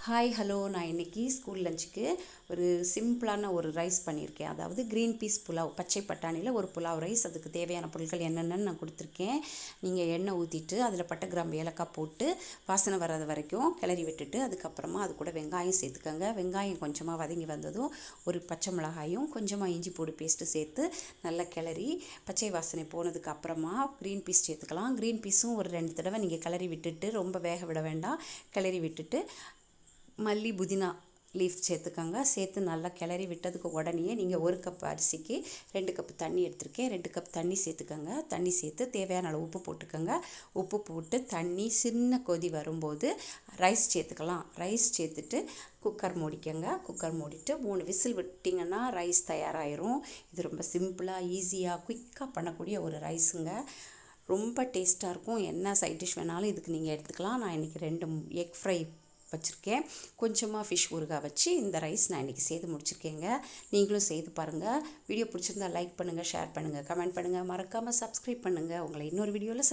Hi hello நான் இன்றைக்கி school லஞ்சுக்கு ஒரு சிம்பிளான ஒரு ரைஸ் பண்ணியிருக்கேன். அதாவது க்ரீன் பீஸ் புலாவ், பச்சை பட்டாணியில் ஒரு புலாவ் ரைஸ். அதுக்கு தேவையான பொருட்கள் என்னென்னு நான் கொடுத்துருக்கேன். நீங்கள் எண்ணெய் ஊற்றிட்டு அதில் பட்டை கிராம்பு ஏலக்காய் போட்டு வாசனை வர்றது வரைக்கும் கிளறி விட்டுட்டு அதுக்கப்புறமா அது கூட வெங்காயம் சேர்த்துக்கோங்க. வெங்காயம் கொஞ்சமாக வதங்கி வந்ததும் ஒரு பச்சை மிளகாயும் கொஞ்சமாக இஞ்சி பூண்டு பேஸ்ட்டு சேர்த்து நல்லா கிளறி பச்சை வாசனை போனதுக்கு அப்புறமா க்ரீன் பீஸ் சேர்த்துக்கலாம். க்ரீன் பீஸும் ஒரு 2 தடவை நீங்கள் கிளறி விட்டுட்டு ரொம்ப வேக விட வேண்டாம். கிளறி விட்டுட்டு மல்லி புதினா லீஃப் சேர்த்துக்கோங்க. சேர்த்து நல்லா கிளறி விட்டதுக்கு உடனே நீங்கள் 1 கப் அரிசிக்கு 2 கப் தண்ணி எடுத்துருக்கேன். 2 கப் தண்ணி சேர்த்துக்கோங்க. தண்ணி சேர்த்து தேவையான அளவு உப்பு போட்டுக்கோங்க. உப்பு போட்டு தண்ணி சின்ன கொதி வரும்போது ரைஸ் சேர்த்துக்கலாம். ரைஸ் சேர்த்துட்டு குக்கர் மூடிக்கோங்க. குக்கர் மூடிட்டு 3 விசில் விட்டிங்கன்னா ரைஸ் தயாராகிரும். இது ரொம்ப சிம்பிளாக ஈஸியாக குயிக்காக பண்ணக்கூடிய ஒரு ரைஸுங்க. ரொம்ப டேஸ்ட்டாக இருக்கும். என்ன சைட் டிஷ் வேணாலும் இதுக்கு நீங்கள் எடுத்துக்கலாம். நான் இன்றைக்கி 2 எக் ஃப்ரை வச்சுருக்கேன். கொஞ்சமாக ஃபிஷ் ஊறுகாய் வச்சு இந்த ரைஸ் நான் இன்றைக்கி செய்து முடிச்சிருக்கேங்க. நீங்களும் செய்து பாருங்கள். வீடியோ பிடிச்சிருந்தா லைக் பண்ணுங்கள், ஷேர் பண்ணுங்கள், கமெண்ட் பண்ணுங்கள், மறக்காமல் சப்ஸ்கிரைப் பண்ணுங்கள். உங்களை இன்னொரு வீடியோவில்